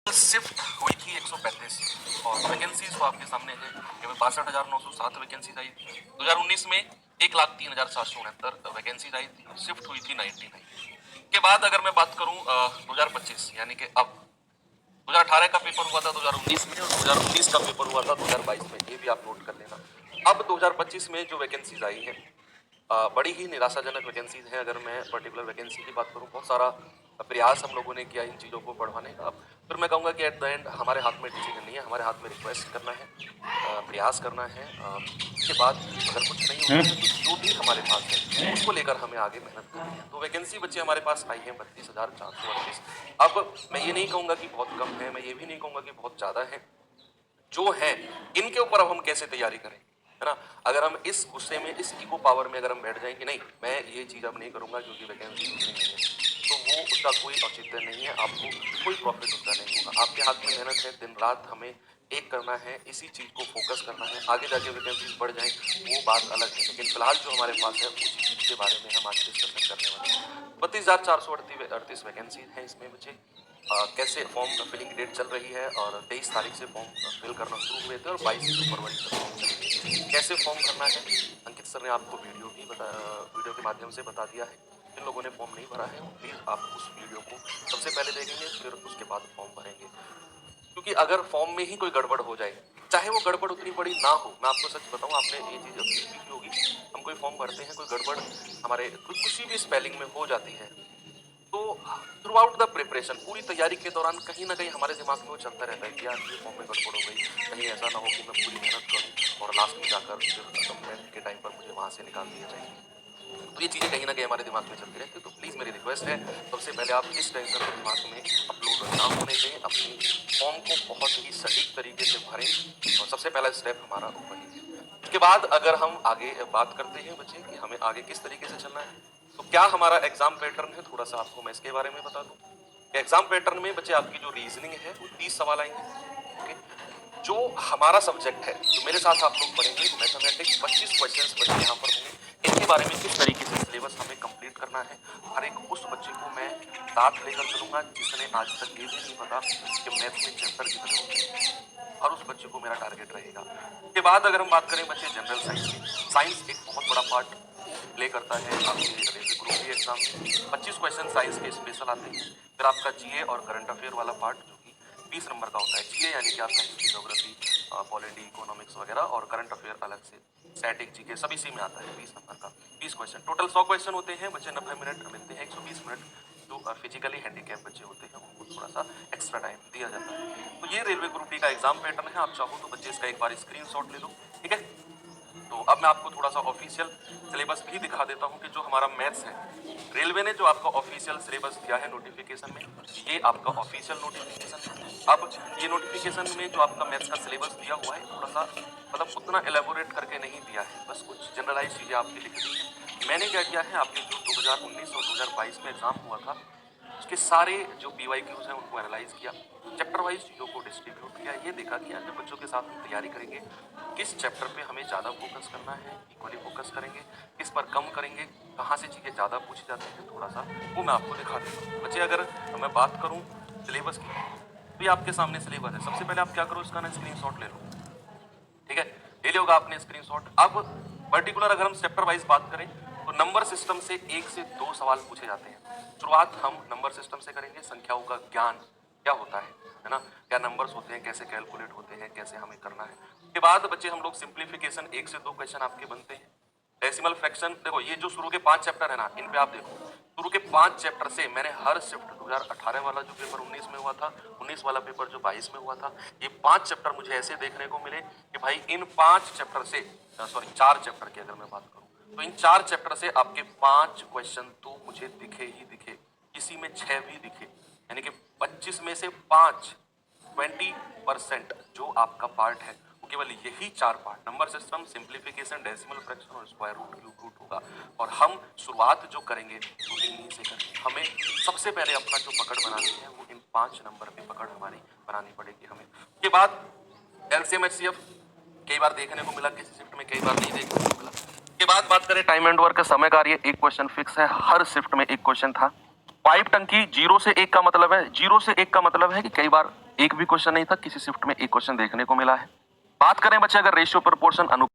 Shift हुई थी 135 और वैकेंसीज तो आपके सामने है केवल 62,907 वैकेंसीज आई थी। 2019 में 1,03,769 वैकेंसीज आई थी, शिफ्ट हुई थी 99 के बाद। अगर मैं बात करूं 2025 यानी कि अब 2018 का पेपर हुआ था 2019 में और 2019 का पेपर हुआ था 2022 में, ये भी आप नोट कर लेना। अब 2025 में जो वैकेंसीज आई है बड़ी ही निराशाजनक वैकेंसीज हैं। अगर मैं पर्टिकुलर वैकेंसी की बात करूं, बहुत सारा प्रयास हम लोगों ने किया इन चीज़ों को बढ़वाने का। फिर मैं कहूँगा कि एट द एंड हमारे हाथ में डिसीजन नहीं है, हमारे हाथ में रिक्वेस्ट करना है, प्रयास करना है। उसके बाद अगर कुछ नहीं होता है तो जो भी हमारे पास है उसको लेकर हमें आगे मेहनत करनी है। तो वैकेंसी बच्चे हमारे पास आई है 32,438। अब मैं ये नहीं कहूँगा कि बहुत कम है, मैं ये भी नहीं कहूँगा कि बहुत ज़्यादा है। जो है इनके ऊपर अब हम कैसे तैयारी करें, है ना। अगर हम इस गुस्से में, इस इको पावर में अगर हम बैठ जाएं कि नहीं मैं ये चीज़ अब नहीं करूंगा क्योंकि वैकेंसी उतनी नहीं है, तो वो उसका कोई औचित्य नहीं है, आपको कोई प्रॉफिट उसका नहीं होगा। आपके हाथ में मेहनत है, दिन रात हमें एक करना है, इसी चीज़ को फोकस करना है। आगे जाके वैकेंसीज बढ़ जाए वो बात अलग है, लेकिन फिलहाल जो हमारे पास है उसी चीज़ के बारे में हम आज डिस्कशन करने वाले हैं। 32,438 वैकेंसीज हैं इसमें बच्चे। कैसे फॉर्म फिलिंग की डेट चल रही है और 23 तारीख से फॉर्म फिल करना शुरू हुए थे और 22 फरवरी तक फॉर्म चलेंगे। कैसे फॉर्म भरना है अंकित सर ने आपको वीडियो के माध्यम से बता दिया है। जिन लोगों ने फॉर्म नहीं भरा है प्लीज़ आप उस वीडियो को सबसे पहले देखेंगे, फिर उसके बाद फॉर्म भरेंगे। क्योंकि अगर फॉर्म में ही कोई गड़बड़ हो जाए, चाहे वो गड़बड़ उतनी बड़ी ना हो, मैं आपको सच बताऊं, आपने ये चीज़ अपनी सीखी होगी। हम कोई फॉर्म भरते हैं, कोई गड़बड़ हमारे किसी भी स्पेलिंग में हो जाती है, तो थ्रू आउट द प्रिपरेशन, पूरी तैयारी के दौरान कहीं ना कहीं हमारे दिमाग में वो चलता रहता है कि यार ये फॉर्म में गड़बड़ हो गई, कहीं ऐसा ना हो कि मैं पूरी मेहनत करूं और लास्ट में जाकर फिर कंप्लेंट के टाइम पर मुझे वहां से निकाल दिया जाए। तो ये चीज़ें कहीं ना कहीं हमारे दिमाग में चलती रहती है। तो प्लीज़ मेरी रिक्वेस्ट है, सबसे पहले आप इस टेंशन को दिमाग में अपलोड ना होने दें, अपनी फॉर्म को बहुत ही सटीक तरीके से भरें और सबसे पहला स्टेप हमारा वही है। उसके बाद अगर हम आगे बात करते हैं बच्चे कि हमें आगे किस तरीके से चलना है, तो क्या हमारा एग्जाम पैटर्न है, थोड़ा सा आपको मैं इसके बारे में बता दूं। एग्जाम पैटर्न में बच्चे आपकी जो रीजनिंग है वो 30 सवाल आएंगे। ओके, जो हमारा सब्जेक्ट है, जो मेरे साथ आप लोग पढ़ेंगे मैथमेटिक्स, 25 क्वेश्चंस बच्चे यहाँ पर होंगे। इनके बारे में किस तरीके से सिलेबस हमें कंप्लीट करना है, हर एक उस बच्चे को मैं साथ लेकर चलूंगा जिसने आज तक ये भी नहीं पता कि मैथ में चैप्टर कितने होते हैं, और उस बच्चे को मेरा टारगेट रहेगा। उसके बाद अगर हम बात करें बच्चे जनरल साइंस की, साइंस एक बहुत बड़ा पार्ट प्ले करता है आपके रेलवे ग्रुप डी एग्जाम में। 25 क्वेश्चन साइंस के स्पेशल आते हैं। फिर आपका जीए और करंट अफेयर वाला पार्ट जो कि 20 नंबर का होता है। जीए यानी कि आपका हिस्ट्री, ज्योग्राफी, पॉलिटी, इकोनॉमिक्स वगैरह, और करंट अफेयर अलग से, स्टैटिक, जीके सभी सी में आता है 20 नंबर का। 20 क्वेश्चन टोटल 100 क्वेश्चन होते हैं बच्चे, 90 मिनट मिलते हैं। 120 मिनट जो फिजिकली हैंडीकैप बच्चे होते हैं उनको थोड़ा सा एक्स्ट्रा टाइम दिया जाता है। तो ये रेलवे ग्रुप डी का एग्जाम पैटर्न है। आप चाहो तो बच्चे इसका एक बार स्क्रीनशॉट ले लो, ठीक है। तो अब मैं आपको थोड़ा सा ऑफिशियल सिलेबस भी दिखा देता हूं कि जो हमारा मैथ्स है, रेलवे ने जो आपका ऑफिशियल सिलेबस दिया है नोटिफिकेशन में, ये आपका ऑफिशियल नोटिफिकेशन है। अब ये नोटिफिकेशन में जो आपका मैथ्स का सिलेबस दिया हुआ है, थोड़ा सा मतलब उतना एलेबोरेट करके नहीं दिया है, बस कुछ जनरलाइज चीजें आपकी लिख दी है। मैंने क्या किया है, आपके जो 2019 और 2022 में एग्जाम हुआ था उसके सारे जो पीवाईक्यूज हैं उनको एनालाइज किया, चैप्टर वाइज चीज़ों को डिस्ट्रीब्यूट किया, ये देखा कि आज जब बच्चों के साथ हम तैयारी करेंगे किस चैप्टर पे हमें ज़्यादा फोकस करना है, इक्वली फोकस करेंगे, किस पर कम करेंगे, कहाँ से चीज़ें ज़्यादा पूछी जाती हैं, थोड़ा सा वो मैं आपको दिखा देता हूँ। बच्चे अगर मैं बात करूँ सिलेबस की, तो ये आपके सामने सिलेबस है। सबसे पहले आप क्या करो, इसका ना स्क्रीनशॉट ले लो, ठीक है। ले लिया होगा आपने स्क्रीनशॉट। अब पर्टिकुलर अगर हम चैप्टर वाइज बात करें तो नंबर सिस्टम से 1 से 2 सवाल पूछे जाते हैं। शुरुआत हम नंबर सिस्टम से करेंगे, संख्याओं का ज्ञान क्या होता है ना, क्या नंबर्स होते हैं, कैसे कैलकुलेट होते हैं, कैसे हमें करना है। उसके बाद बच्चे हम लोग सिंप्लीफिकेशन, 1 से 2 क्वेश्चन आपके बनते हैं। डेसिमल फ्रैक्शन, देखो ये जो शुरू के 5 चैप्टर है ना, इन पे आप देखो शुरू के 5 चैप्टर से मैंने हर शिफ्ट 2018 वाला जो पेपर 19 में हुआ था, 19 वाला पेपर जो 22 में हुआ था, ये 5 चैप्टर मुझे ऐसे देखने को मिले कि भाई इन 5 चैप्टर से, सॉरी 4 चैप्टर की अगर मैं बात करूं, तो इन 4 चैप्टर से आपके 5 क्वेश्चन तो मुझे दिखे ही दिखे, किसी में 6 भी दिखे। यानी कि 25 में से 5, 20% जो आपका पार्ट है वो केवल यही 4 part, number system, simplification, decimal fraction और स्क्वायर रूट, क्यूब रूट होगा। और हम शुरुआत जो करेंगे वो इन्हीं से करेंगे। हमें सबसे पहले अपना जो पकड़ बनानी है वो इन 5 नंबर पे पकड़ हमारी बनानी पड़ेगी हमें। उसके बाद एलसीएम एचसीएफ कई बार देखने को मिला किसी शिफ्ट में, कई बार नहीं देखने को मिला। के बाद बात करें टाइम एंड वर्क, समय कार्य, एक क्वेश्चन फिक्स है, हर शिफ्ट में एक क्वेश्चन था। पाइप टंकी 0 से 1 का मतलब है, 0 से 1 का मतलब है कि कई बार एक भी क्वेश्चन नहीं था, किसी शिफ्ट में एक क्वेश्चन देखने को मिला है। बात करें बच्चे अगर रेशियो प्रोपोर्शन